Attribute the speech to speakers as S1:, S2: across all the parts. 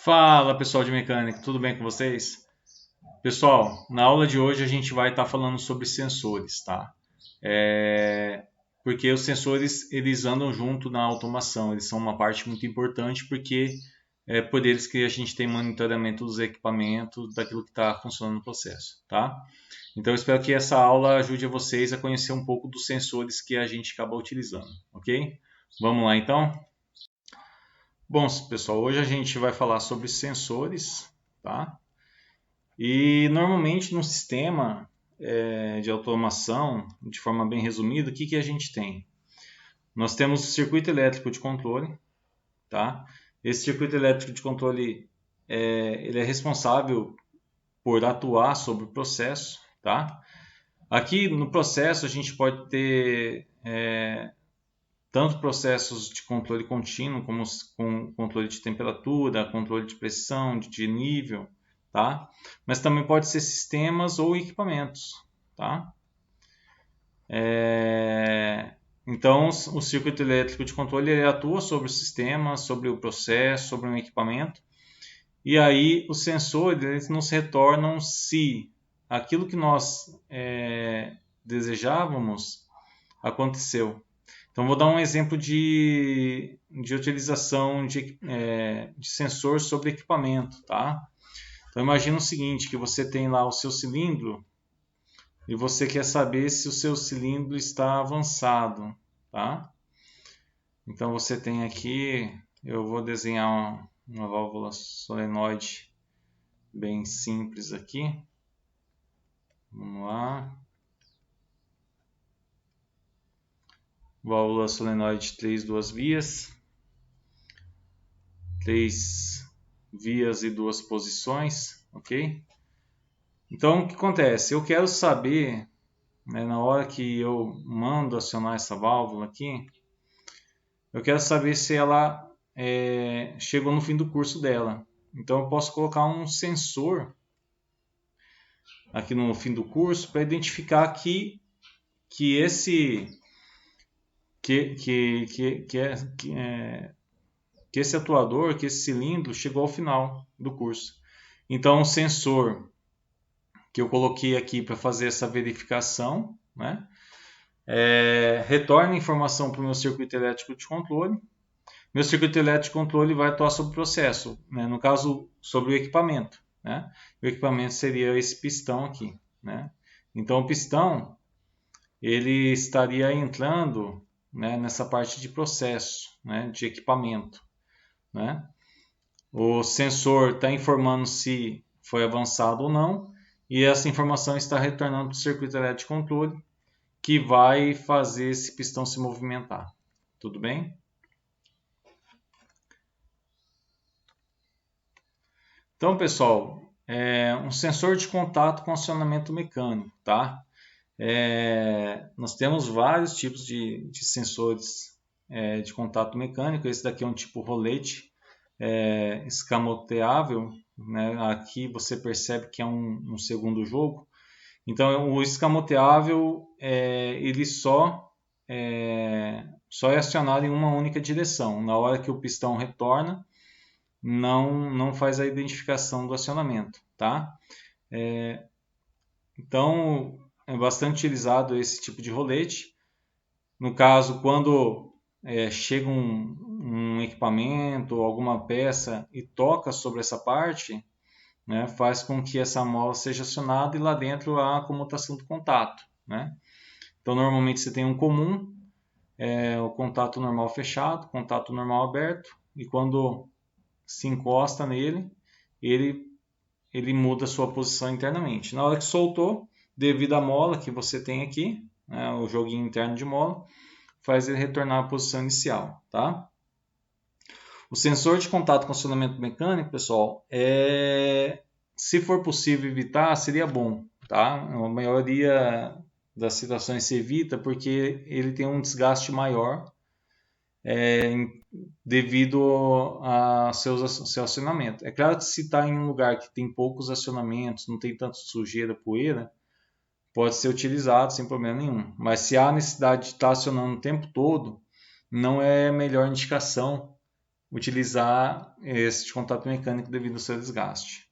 S1: Fala pessoal de mecânica, tudo bem com vocês? Pessoal, na aula de hoje a gente vai estar falando sobre sensores, tá? Porque os sensores eles andam junto na automação, eles são uma parte muito importante porque é por eles que a gente tem monitoramento dos equipamentos, daquilo que está funcionando no processo, tá? Então eu espero que essa aula ajude vocês a conhecer um pouco dos sensores que a gente acaba utilizando, ok? Vamos lá então? Bom, pessoal, hoje a gente vai falar sobre sensores, tá? E normalmente no sistema de automação, de forma bem resumida, o que que a gente tem? Nós temos o circuito elétrico de controle, tá? Esse circuito elétrico de controle ele é responsável por atuar sobre o processo, tá? Aqui no processo a gente pode ter tanto processos de controle contínuo, como com controle de temperatura, controle de pressão, de nível, tá? Mas também pode ser sistemas ou equipamentos, tá? Então, o circuito elétrico de controle ele atua sobre o sistema, sobre o processo, sobre um equipamento, e aí os sensores eles nos retornam se aquilo que nós desejávamos aconteceu. Então, vou dar um exemplo de utilização de sensor sobre equipamento, tá? Então, imagina o seguinte, que você tem lá o seu cilindro e você quer saber se o seu cilindro está avançado, tá? Então, você tem aqui, eu vou desenhar uma válvula solenoide bem simples aqui. Vamos lá. Válvula solenoide 3 duas vias. 3 vias e 2 posições, ok? Então, o que acontece? Eu quero saber, né, na hora que eu mando acionar essa válvula aqui, eu quero saber se ela chegou no fim do curso dela. Então, eu posso colocar um sensor aqui no fim do curso para identificar que esse que esse atuador, que esse cilindro chegou ao final do curso. Então, o sensor que eu coloquei aqui para fazer essa verificação, né? Retorna informação para o meu circuito elétrico de controle. Meu circuito elétrico de controle vai atuar sobre o processo, né? No caso, sobre o equipamento. Né? O equipamento seria esse pistão aqui. Né? Então, o pistão ele estaria entrando, né, nessa parte de processo, né, de equipamento. Né? O sensor está informando se foi avançado ou não, e essa informação está retornando para o circuito elétrico de controle, que vai fazer esse pistão se movimentar. Tudo bem? Então, pessoal, um sensor de contato com acionamento mecânico, tá? Nós temos vários tipos de sensores de contato mecânico. Esse daqui é um tipo rolete escamoteável, né? Aqui você percebe que é um segundo jogo. Então, o escamoteável ele só é acionado em uma única direção. Na hora que o pistão retorna, não faz a identificação do acionamento, tá? Então, é bastante utilizado esse tipo de rolete. No caso, quando chega um equipamento ou alguma peça e toca sobre essa parte, né, faz com que essa mola seja acionada e lá dentro há a comutação do contato. Né? Então, normalmente você tem um comum, o contato normal fechado, contato normal aberto, e quando se encosta nele, ele muda a sua posição internamente. Na hora que soltou, devido à mola que você tem aqui, né, o joguinho interno de mola, faz ele retornar à posição inicial. Tá? O sensor de contato com acionamento mecânico, pessoal, se for possível evitar, seria bom. Tá? A maioria das situações se evita porque ele tem um desgaste maior devido ao seu acionamento. É claro que se está em um lugar que tem poucos acionamentos, não tem tanto sujeira, poeira, pode ser utilizado sem problema nenhum. Mas se há necessidade de estar acionando o tempo todo, não é a melhor indicação utilizar esse contato mecânico devido ao seu desgaste.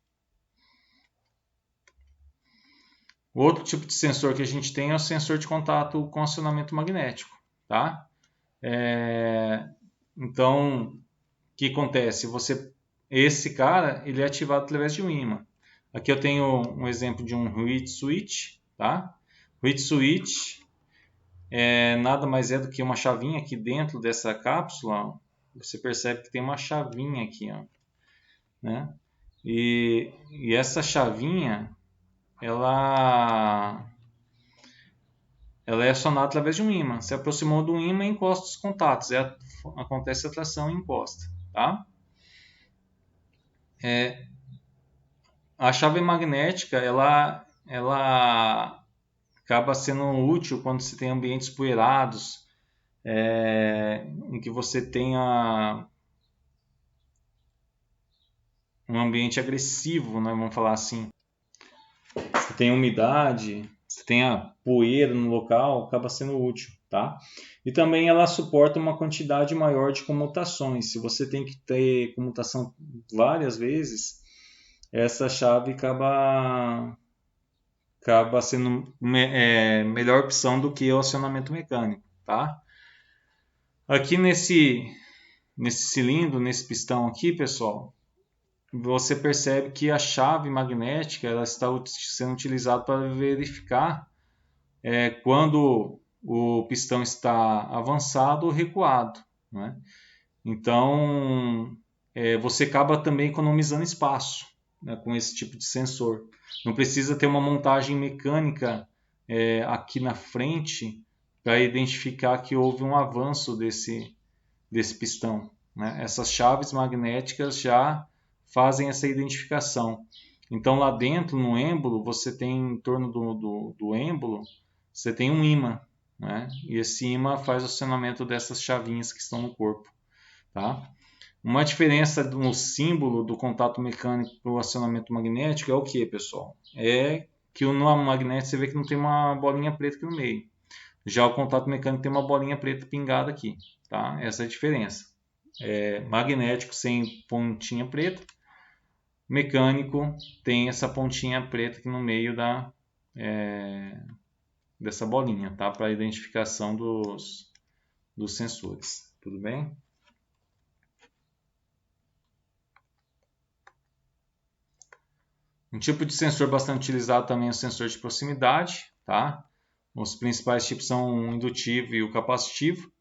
S1: O outro tipo de sensor que a gente tem é o sensor de contato com acionamento magnético, tá? Então, o que acontece? Esse cara, ele é ativado através de um ímã. Aqui eu tenho um exemplo de um reed switch, tá? Reed switch nada mais é do que uma chavinha aqui dentro dessa cápsula. Ó. Você percebe que tem uma chavinha aqui, ó, né? E essa chavinha, ela é acionada através de um ímã. Se aproximou do ímã, encosta os contatos. Acontece a tração e encosta, tá? A chave magnética, ela acaba sendo útil quando você tem ambientes poeirados, em que você tenha um ambiente agressivo, né, vamos falar assim. Você tem umidade, você tem a poeira no local, acaba sendo útil, tá? E também ela suporta uma quantidade maior de comutações. Se você tem que ter comutação várias vezes, essa chave acaba sendo melhor opção do que o acionamento mecânico, tá? Aqui nesse cilindro, nesse pistão aqui, pessoal, você percebe que a chave magnética ela está sendo utilizada para verificar quando o pistão está avançado ou recuado, né? Então, você acaba também economizando espaço, né, com esse tipo de sensor. Não precisa ter uma montagem mecânica aqui na frente para identificar que houve um avanço desse pistão, né? Essas chaves magnéticas já fazem essa identificação. Então, lá dentro, no êmbolo, você tem em torno do êmbolo, você tem um ímã, né? E esse ímã faz o acionamento dessas chavinhas que estão no corpo, tá? Uma diferença no símbolo do contato mecânico para o acionamento magnético é o que, pessoal? É que no magnético você vê que não tem uma bolinha preta aqui no meio. Já o contato mecânico tem uma bolinha preta pingada aqui, tá? Essa é a diferença. Magnético sem pontinha preta, mecânico tem essa pontinha preta aqui no meio dessa bolinha, tá? Para identificação dos sensores, tudo bem? Um tipo de sensor bastante utilizado também é o sensor de proximidade, tá? Os principais tipos são o indutivo e o capacitivo.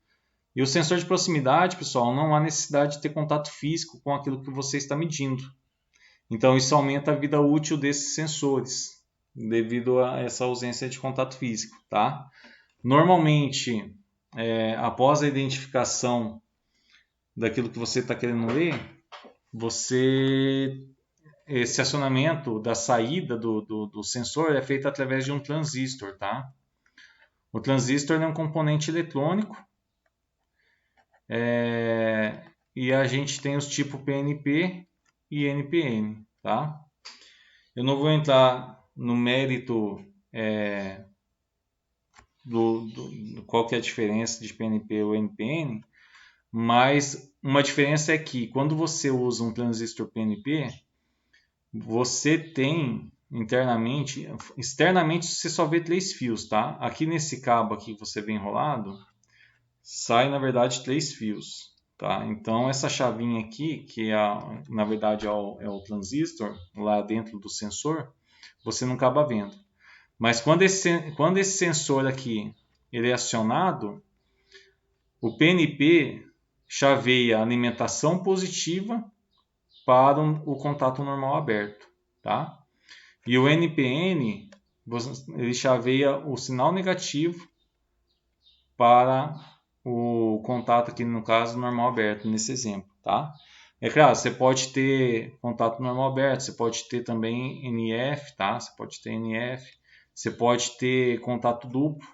S1: E o sensor de proximidade, pessoal, não há necessidade de ter contato físico com aquilo que você está medindo. Então, isso aumenta a vida útil desses sensores, devido a essa ausência de contato físico, tá? Normalmente, após a identificação daquilo que você está querendo ler, esse acionamento da saída do sensor é feito através de um transistor, tá? O transistor é um componente eletrônico e a gente tem os tipos PNP e NPN, tá? Eu não vou entrar no mérito qual que é a diferença de PNP ou NPN, mas uma diferença é que quando você usa um transistor PNP, você tem externamente você só vê 3 fios, tá? Aqui nesse cabo aqui que você vê enrolado, sai na verdade 3 fios, tá? Então essa chavinha aqui, que na verdade é o transistor lá dentro do sensor, você não acaba vendo. Mas quando esse sensor aqui ele é acionado, o PNP chaveia a alimentação positiva para o contato normal aberto, tá? E o NPN ele chaveia o sinal negativo para o contato aqui no caso normal aberto nesse exemplo, tá? É claro, você pode ter contato normal aberto, você pode ter também NF, tá? Você pode ter NF, você pode ter contato duplo,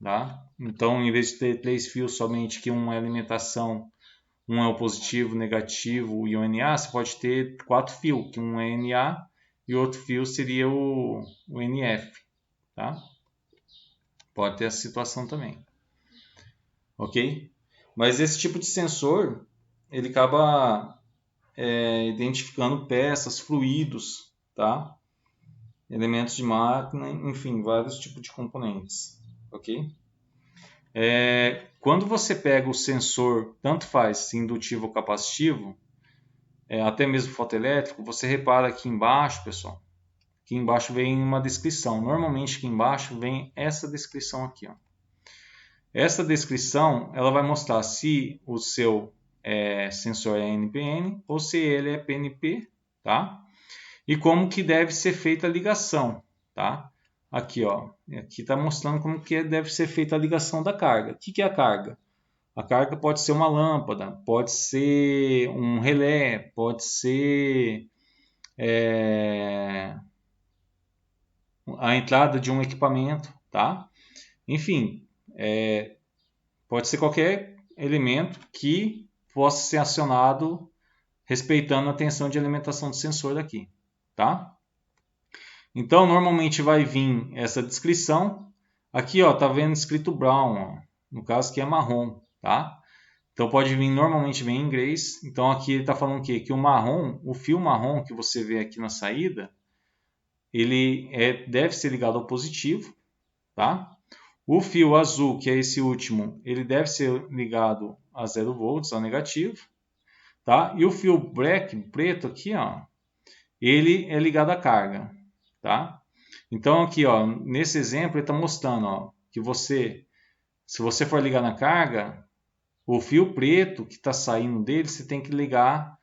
S1: tá? Então, em vez de ter 3 fios somente que um é alimentação, um é o positivo, negativo e o NA, você pode ter 4 fios, que um é NA e outro fio seria o NF, tá? Pode ter essa situação também, ok? Mas esse tipo de sensor ele acaba identificando peças, fluidos, tá? Elementos de máquina, enfim, vários tipos de componentes, ok? Quando você pega o sensor, tanto faz se indutivo ou capacitivo, até mesmo fotoelétrico, você repara aqui embaixo, pessoal, aqui embaixo vem uma descrição. Normalmente aqui embaixo vem essa descrição aqui, ó. Essa descrição ela vai mostrar se o seu sensor é NPN ou se ele é PNP, tá? E como que deve ser feita a ligação, tá? Aqui, ó, aqui está mostrando como que deve ser feita a ligação da carga. O que é a carga? A carga pode ser uma lâmpada, pode ser um relé, pode ser a entrada de um equipamento, tá? Enfim, pode ser qualquer elemento que possa ser acionado respeitando a tensão de alimentação do sensor daqui, tá? Então, normalmente vai vir essa descrição. Aqui, ó, tá vendo escrito brown, ó. No caso aqui é marrom, tá? Então pode vir, normalmente vem em inglês. Então aqui ele está falando o quê? Que o marrom, o fio marrom que você vê aqui na saída, ele deve ser ligado ao positivo, tá? O fio azul, que é esse último, ele deve ser ligado a 0 volts, ao negativo, tá? E o fio black, preto aqui, ó, ele é ligado à carga, tá? Então aqui, ó, nesse exemplo ele está mostrando, ó, que se você for ligar na carga, o fio preto que está saindo dele, você tem que ligar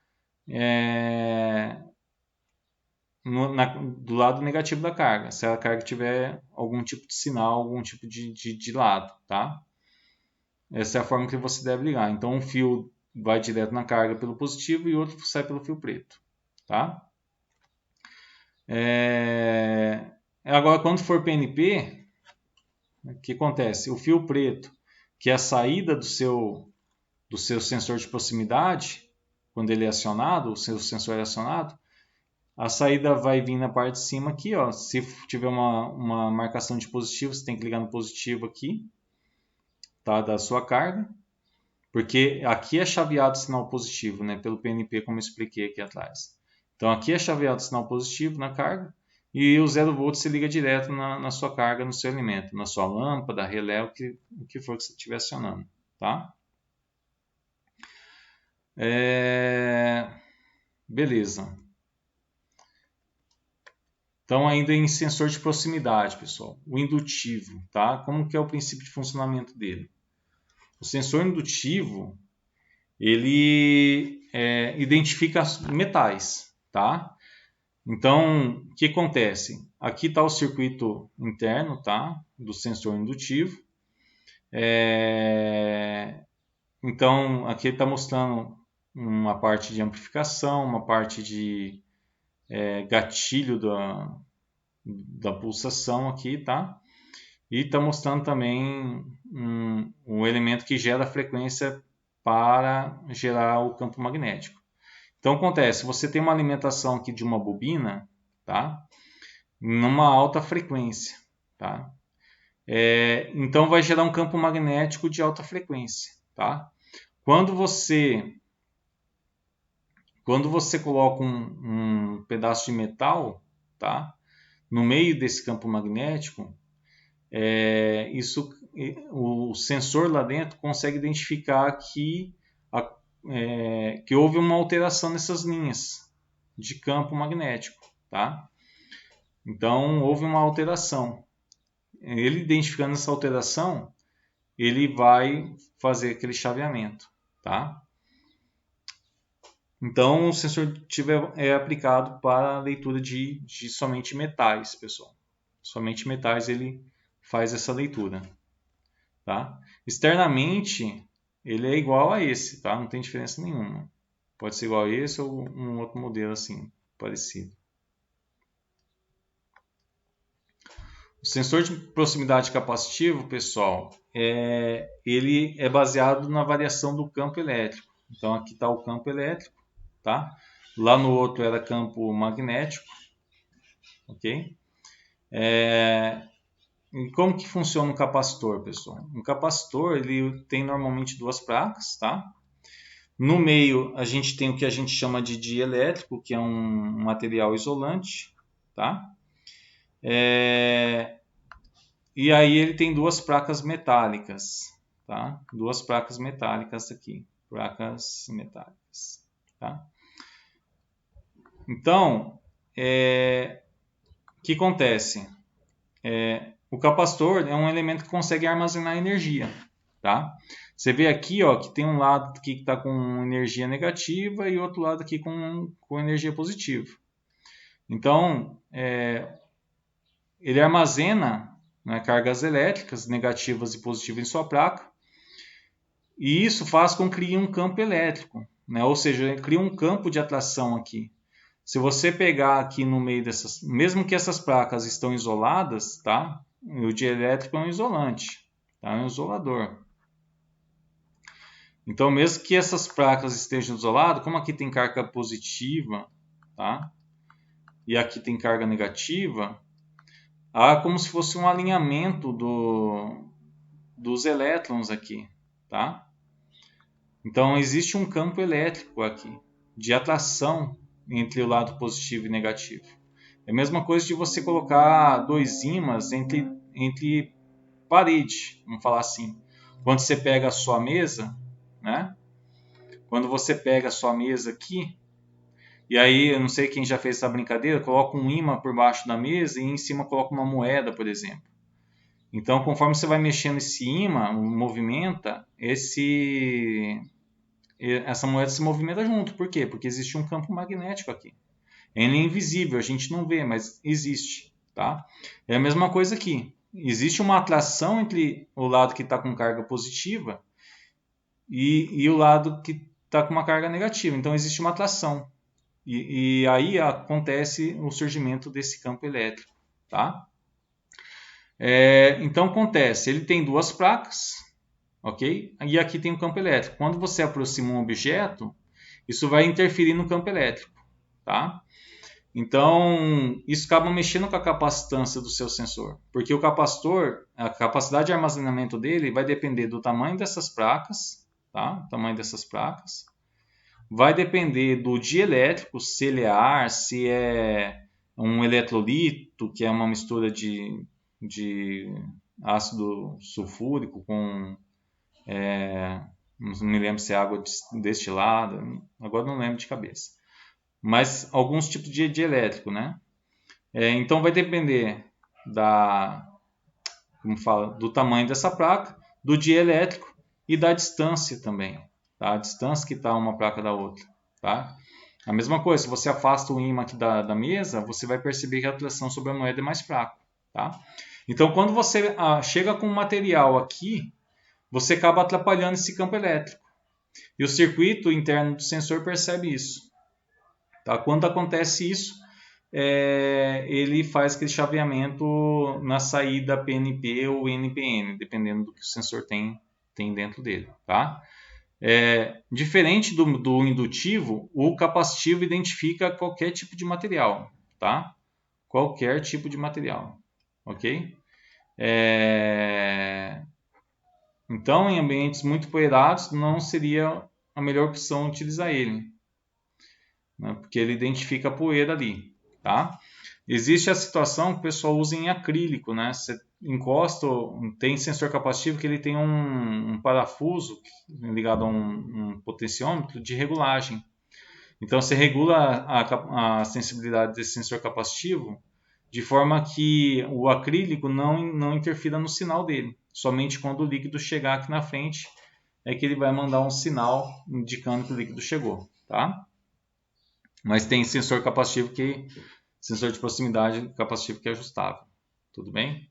S1: do lado negativo da carga, se a carga tiver algum tipo de sinal, algum tipo de lado, tá? Essa é a forma que você deve ligar. Então um fio vai direto na carga pelo positivo e outro sai pelo fio preto, tá? Agora quando for PNP, o que acontece? O fio preto, que é a saída do seu sensor de proximidade, quando ele é acionado, o seu sensor é acionado, a saída vai vir na parte de cima aqui, ó. Se tiver uma marcação de positivo, você tem que ligar no positivo aqui, tá? Da sua carga, porque aqui é chaveado o sinal positivo, né? Pelo PNP, como eu expliquei aqui atrás. Então aqui é chaveado o sinal positivo na carga e o 0 volt se liga direto na sua carga, no seu elemento, na sua lâmpada, relé, o que for que você estiver acionando, tá? Beleza. Então, ainda em sensor de proximidade, pessoal, o indutivo, tá? Como que é o princípio de funcionamento dele? O sensor indutivo, ele identifica metais, tá? Então, o que acontece? Aqui está o circuito interno, tá? Do sensor indutivo. Então, aqui ele está mostrando uma parte de amplificação, uma parte de gatilho da pulsação aqui, tá? E está mostrando também um elemento que gera frequência para gerar o campo magnético. Então acontece, você tem uma alimentação aqui de uma bobina, tá? Numa alta frequência, tá? Então vai gerar um campo magnético de alta frequência, tá? Quando você coloca um pedaço de metal, tá? No meio desse campo magnético, o sensor lá dentro consegue identificar que houve uma alteração nessas linhas de campo magnético, tá? Então houve uma alteração. Ele identificando essa alteração, ele vai fazer aquele chaveamento, tá? Então o sensor indutivo é aplicado para a leitura de somente metais, pessoal. Somente metais ele faz essa leitura, tá? Externamente ele é igual a esse, tá? Não tem diferença nenhuma. Pode ser igual a esse ou um outro modelo assim, parecido. O sensor de proximidade capacitivo, pessoal, ele é baseado na variação do campo elétrico. Então aqui está o campo elétrico, tá? Lá no outro era campo magnético, ok? E como que funciona um capacitor, pessoal? Um capacitor ele tem normalmente duas placas, tá? No meio, a gente tem o que a gente chama de dielétrico, que é um material isolante, tá? E aí ele tem duas placas metálicas, tá? Duas placas metálicas aqui, placas metálicas, tá? Então, o que acontece? O capacitor é um elemento que consegue armazenar energia, tá? Você vê aqui, ó, que tem um lado aqui que está com energia negativa e outro lado aqui com energia positiva. Então, ele armazena, né, cargas elétricas negativas e positivas em sua placa, e isso faz com que crie um campo elétrico, né? Ou seja, cria um campo de atração aqui. Se você pegar aqui no meio dessas, mesmo que essas placas estão isoladas, tá? O dielétrico é um isolante, tá? É um isolador. Então, mesmo que essas placas estejam isoladas, como aqui tem carga positiva, tá? E aqui tem carga negativa, há como se fosse um alinhamento dos elétrons aqui, tá? Então, existe um campo elétrico aqui, de atração entre o lado positivo e negativo. É a mesma coisa de você colocar dois ímãs entre parede, vamos falar assim. Quando você pega a sua mesa, né? Quando você pega a sua mesa aqui, e aí, eu não sei quem já fez essa brincadeira, coloca um ímã por baixo da mesa e em cima coloca uma moeda, por exemplo. Então, conforme você vai mexendo esse ímã, movimenta, essa moeda se movimenta junto. Por quê? Porque existe um campo magnético aqui. Ele é invisível, a gente não vê, mas existe. Tá? É a mesma coisa aqui. Existe uma atração entre o lado que está com carga positiva e o lado que está com uma carga negativa. Então, existe uma atração. E aí acontece o surgimento desse campo elétrico. Tá? Então, acontece, ele tem duas placas, ok? E aqui tem um campo elétrico. Quando você aproxima um objeto, isso vai interferir no campo elétrico, tá? Então, isso acaba mexendo com a capacitância do seu sensor, porque o capacitor, a capacidade de armazenamento dele vai depender do tamanho dessas placas, tá? O tamanho dessas placas. Vai depender do dielétrico, se ele é ar, se é um eletrolito, que é uma mistura de ácido sulfúrico com não me lembro se é água destilada, agora não lembro de cabeça. Mas alguns tipos de elétrico, né? Então vai depender do tamanho dessa placa, do dielétrico e da distância também, tá? A distância que está uma placa da outra, tá? A mesma coisa, se você afasta o ímã aqui da mesa, você vai perceber que a atração sobre a moeda é mais fraca, tá? Então, quando você chega com um material aqui, você acaba atrapalhando esse campo elétrico. E o circuito interno do sensor percebe isso. Tá? Quando acontece isso, ele faz aquele chaveamento na saída PNP ou NPN, dependendo do que o sensor tem dentro dele. Tá? Diferente do indutivo, o capacitivo identifica qualquer tipo de material. Tá? Qualquer tipo de material. Ok? Então, em ambientes muito poeirados, não seria a melhor opção utilizar ele, né? Porque ele identifica a poeira ali, tá? Existe a situação que o pessoal usa em acrílico, né? Você encosta, tem sensor capacitivo que ele tem um parafuso ligado a um potenciômetro de regulagem. Então, você regula a sensibilidade desse sensor capacitivo de forma que o acrílico não interfira no sinal dele. Somente quando o líquido chegar aqui na frente é que ele vai mandar um sinal indicando que o líquido chegou, tá? Mas tem sensor de proximidade capacitivo que é ajustável. Tudo bem?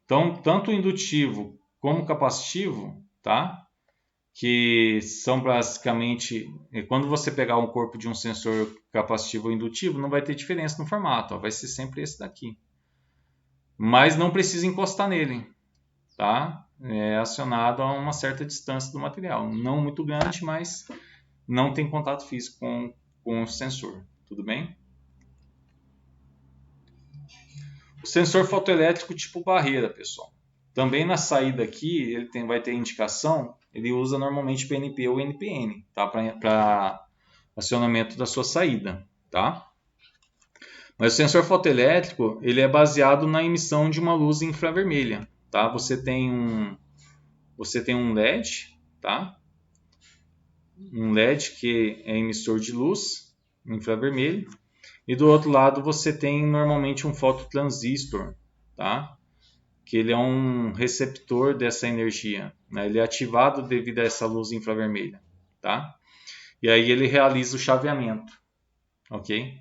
S1: Então, tanto o indutivo como o capacitivo, tá? Que são basicamente, quando você pegar um corpo de um sensor capacitivo ou indutivo, não vai ter diferença no formato, ó, vai ser sempre esse daqui. Mas não precisa encostar nele, tá? É acionado a uma certa distância do material, não muito grande, mas não tem contato físico com o sensor, tudo bem? O sensor fotoelétrico tipo barreira, pessoal. Também na saída aqui, vai ter indicação, ele usa normalmente PNP ou NPN, tá? Para acionamento da sua saída, tá? Mas o sensor fotoelétrico, ele é baseado na emissão de uma luz infravermelha, tá? Você tem um LED, tá? Um LED que é emissor de luz infravermelho, e do outro lado você tem normalmente um fototransistor, tá? Que ele é um receptor dessa energia, né? Ele é ativado devido a essa luz infravermelha, tá? E aí ele realiza o chaveamento, ok?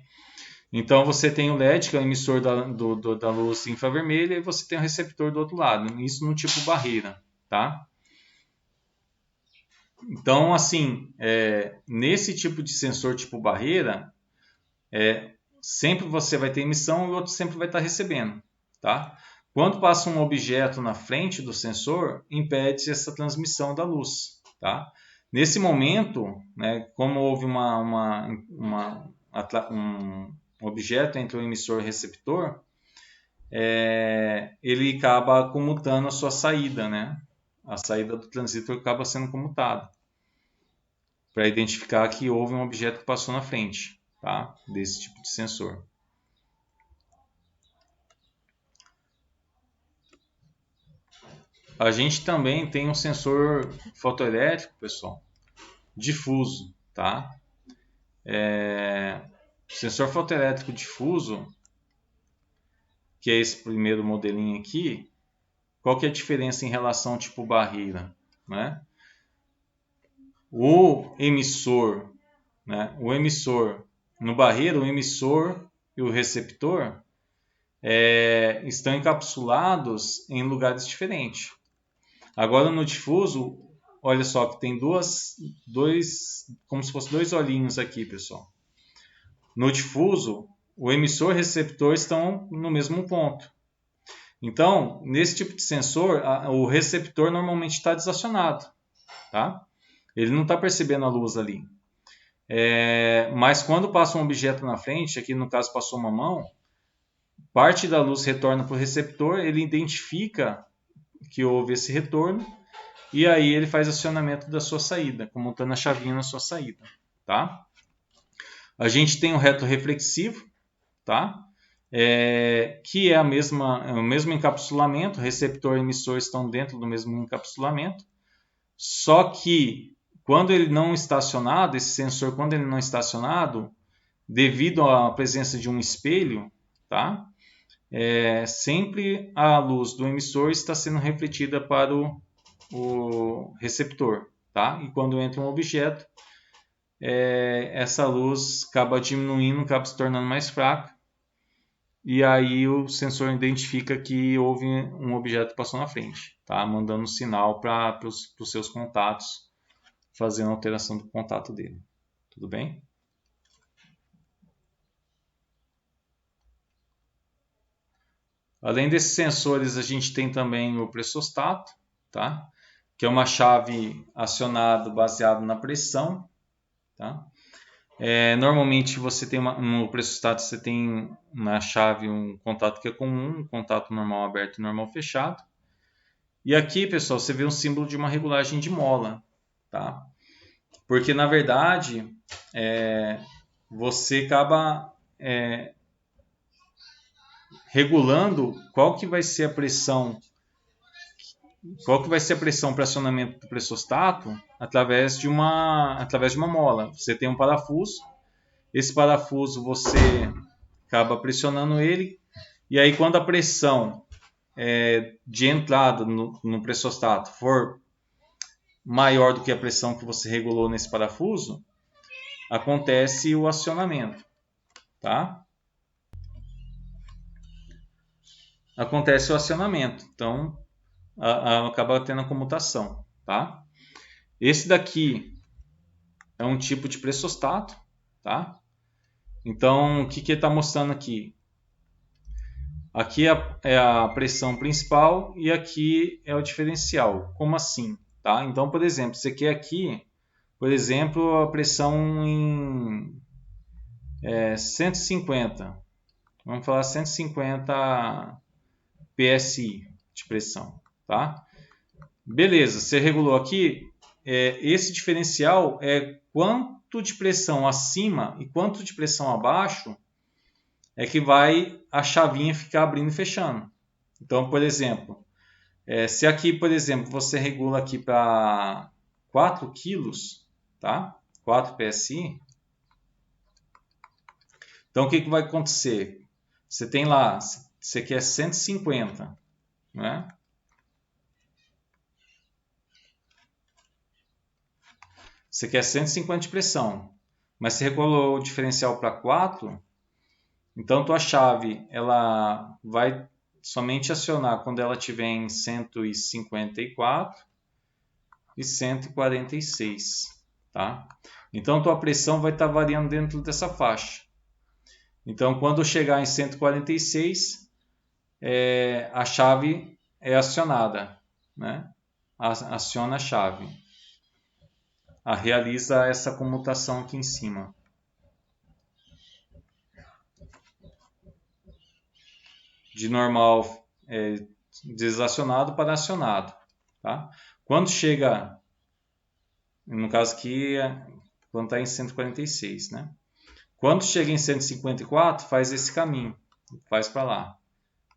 S1: Então você tem o LED, que é o emissor da luz infravermelha, e você tem o receptor do outro lado, isso no tipo barreira, tá? Então, assim, nesse tipo de sensor tipo barreira, sempre você vai ter emissão e o outro sempre vai estar recebendo, tá? Quando passa um objeto na frente do sensor, impede essa transmissão da luz, tá? Nesse momento, né, como houve um objeto entre o emissor e o receptor, ele acaba comutando a sua saída, né? A saída do transistor acaba sendo comutada para identificar que houve um objeto que passou na frente, tá? Desse tipo de sensor. A gente também tem um sensor fotoelétrico, pessoal, difuso, tá? Sensor fotoelétrico difuso, que é esse primeiro modelinho aqui, qual que é a diferença em relação ao tipo barreira, né? O emissor, né? No barreira, o emissor e o receptor estão encapsulados em lugares diferentes. Agora no difuso, olha só que tem como se fossem dois olhinhos aqui, pessoal. No difuso, o emissor e o receptor estão no mesmo ponto. Então, nesse tipo de sensor, o receptor normalmente está desacionado, tá? Ele não está percebendo a luz ali. Mas quando passa um objeto na frente, aqui no caso passou uma mão, parte da luz retorna para o receptor, ele identifica que houve esse retorno e aí ele faz acionamento da sua saída, comutando a chavinha na sua saída, tá? A gente tem o retroreflexivo, tá? Que é o mesmo encapsulamento, receptor e emissor estão dentro do mesmo encapsulamento, só que quando ele não está acionado, esse sensor, quando ele não está acionado, devido à presença de um espelho, tá? Sempre a luz do emissor está sendo refletida para o receptor, tá? E quando entra um objeto, essa luz acaba diminuindo, acaba se tornando mais fraca, e aí o sensor identifica que houve um objeto que passou na frente, tá? Mandando um sinal para os seus contatos, fazendo a alteração do contato dele. Tudo bem? Além desses sensores, a gente tem também o pressostato, tá? Que é uma chave acionada baseada na pressão, tá? Normalmente você tem no pressostato você tem na chave um contato que é comum, um contato normal aberto e normal fechado. E aqui, pessoal, você vê um símbolo de uma regulagem de mola, tá? Porque na verdade você acaba regulando qual que vai ser a pressão para acionamento do pressostato através de uma mola. Você tem um parafuso, esse parafuso você acaba pressionando ele, e aí quando a pressão de entrada no pressostato for maior do que a pressão que você regulou nesse parafuso, acontece o acionamento, tá? Acontece o acionamento, então acaba tendo a comutação, tá? Esse daqui é um tipo de pressostato, tá? Então, o que ele está mostrando aqui? Aqui é a pressão principal e aqui é o diferencial. Como assim? Tá? Então, por exemplo, você quer aqui, por exemplo, a pressão em 150. Vamos falar 150 PSI de pressão. tá? Beleza, você regulou aqui. Esse diferencial é quanto de pressão acima e quanto de pressão abaixo é que vai a chavinha ficar abrindo e fechando. Então, por exemplo, se aqui, por exemplo, você regula aqui para 4 quilos, tá? 4 PSI. Então, o que vai acontecer? Você tem lá, você quer 150, né? Você quer 150 de pressão, mas você regulou o diferencial para 4, então tua chave ela vai somente acionar quando ela estiver em 154 e 146, tá? Então tua pressão vai estar variando dentro dessa faixa. Então quando chegar em 146, a chave é acionada, né? Aciona a chave. Realiza essa comutação aqui em cima. De normal desacionado para acionado. Tá? Quando chega, no caso aqui, quando está em 146, né? Quando chega em 154, faz esse caminho, faz para lá.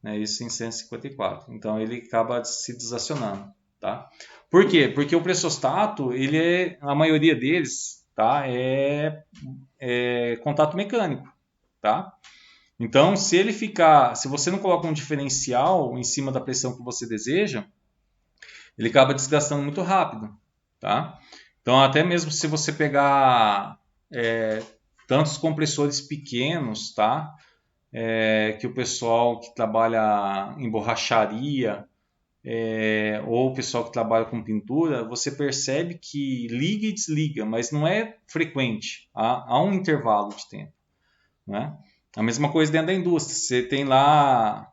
S1: Né? Isso em 154. Então ele acaba se desacionando. Tá? Por quê? Porque o pressostato, a maioria deles, tá? é contato mecânico. Tá? Então, se você não coloca um diferencial em cima da pressão que você deseja, ele acaba desgastando muito rápido, tá? Então, até mesmo se você pegar tantos compressores pequenos, tá? Que o pessoal que trabalha em borracharia ou o pessoal que trabalha com pintura, você percebe que liga e desliga, mas não é frequente, há um intervalo de tempo, né? A mesma coisa dentro da indústria. Você tem lá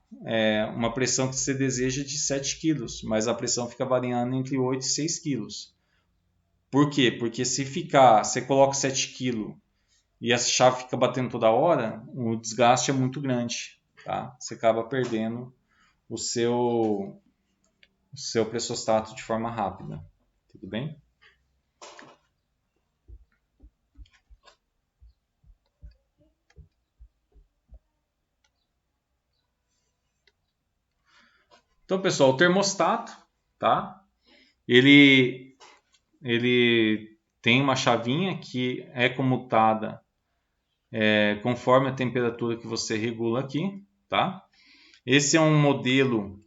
S1: uma pressão que você deseja de 7 quilos, mas a pressão fica variando entre 8 e 6 quilos. Por quê? Porque se você coloca 7 quilos e essa chave fica batendo toda hora, o desgaste é muito grande. Tá? Você acaba perdendo o seu pressostato de forma rápida. Tudo bem? Então, pessoal, o termostato, tá? Ele tem uma chavinha que é comutada conforme a temperatura que você regula aqui, tá? Esse é um modelo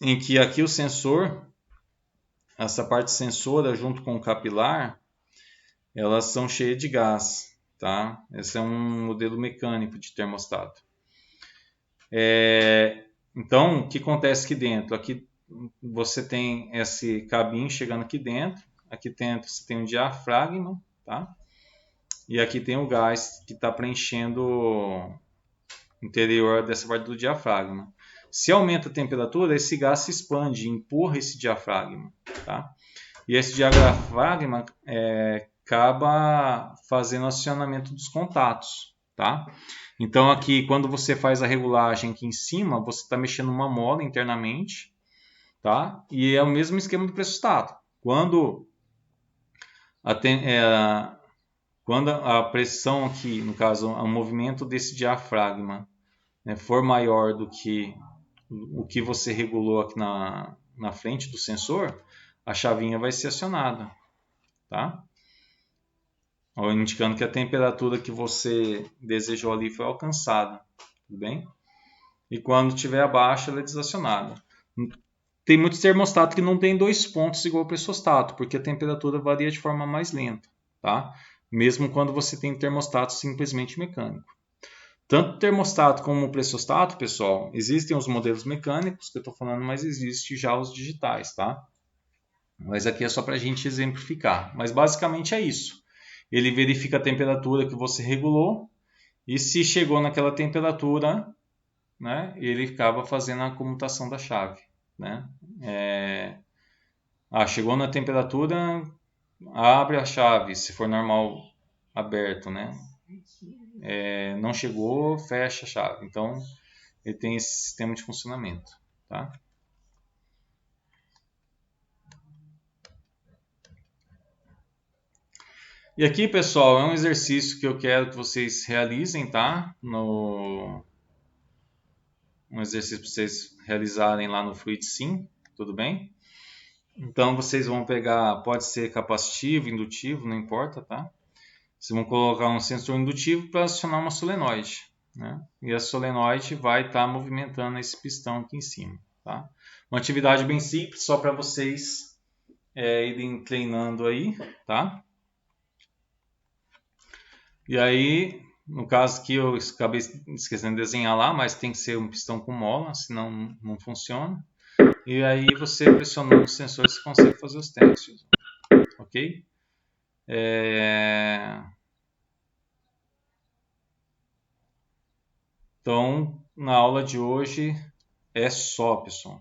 S1: em que aqui o sensor, essa parte sensora junto com o capilar, elas são cheias de gás, tá? Esse é um modelo mecânico de termostato. Então, o que acontece aqui dentro? Aqui você tem esse cabinho chegando aqui dentro. Aqui dentro você tem um diafragma, tá? E aqui tem o gás que está preenchendo o interior dessa parte do diafragma. Se aumenta a temperatura, esse gás se expande, empurra esse diafragma, tá? E esse diafragma acaba fazendo o acionamento dos contatos, tá? Então aqui, quando você faz a regulagem aqui em cima, você está mexendo uma mola internamente, tá? E é o mesmo esquema do pressostato. Quando a pressão aqui, no caso, o movimento desse diafragma, né, for maior do que o que você regulou aqui na frente do sensor, a chavinha vai ser acionada, tá? Indicando que a temperatura que você desejou ali foi alcançada, tudo bem? E quando estiver abaixo, ela é desacionada. Tem muitos termostatos que não tem 2 pontos igual ao pressostato, porque a temperatura varia de forma mais lenta, tá? Mesmo quando você tem termostato simplesmente mecânico. Tanto o termostato como o pressostato, pessoal, existem os modelos mecânicos que eu estou falando, mas existem já os digitais, tá? Mas aqui é só para a gente exemplificar. Mas basicamente é isso. Ele verifica a temperatura que você regulou e se chegou naquela temperatura, né, ele acaba fazendo a comutação da chave, né? Chegou na temperatura, abre a chave, se for normal aberto, né? Não chegou, fecha a chave. Então, ele tem esse sistema de funcionamento, tá? E aqui, pessoal, é um exercício que eu quero que vocês realizem, tá? Um exercício para vocês realizarem lá no Fluid Sim, tudo bem? Então vocês vão pegar, pode ser capacitivo, indutivo, não importa, tá? Vocês vão colocar um sensor indutivo para acionar uma solenoide, né? E a solenoide vai estar movimentando esse pistão aqui em cima, tá? Uma atividade bem simples, só para vocês irem treinando aí, tá? E aí, no caso aqui eu acabei esquecendo de desenhar lá, mas tem que ser um pistão com mola, senão não funciona. E aí você pressionando o sensor você consegue fazer os testes, ok? Então, na aula de hoje é só, pessoal.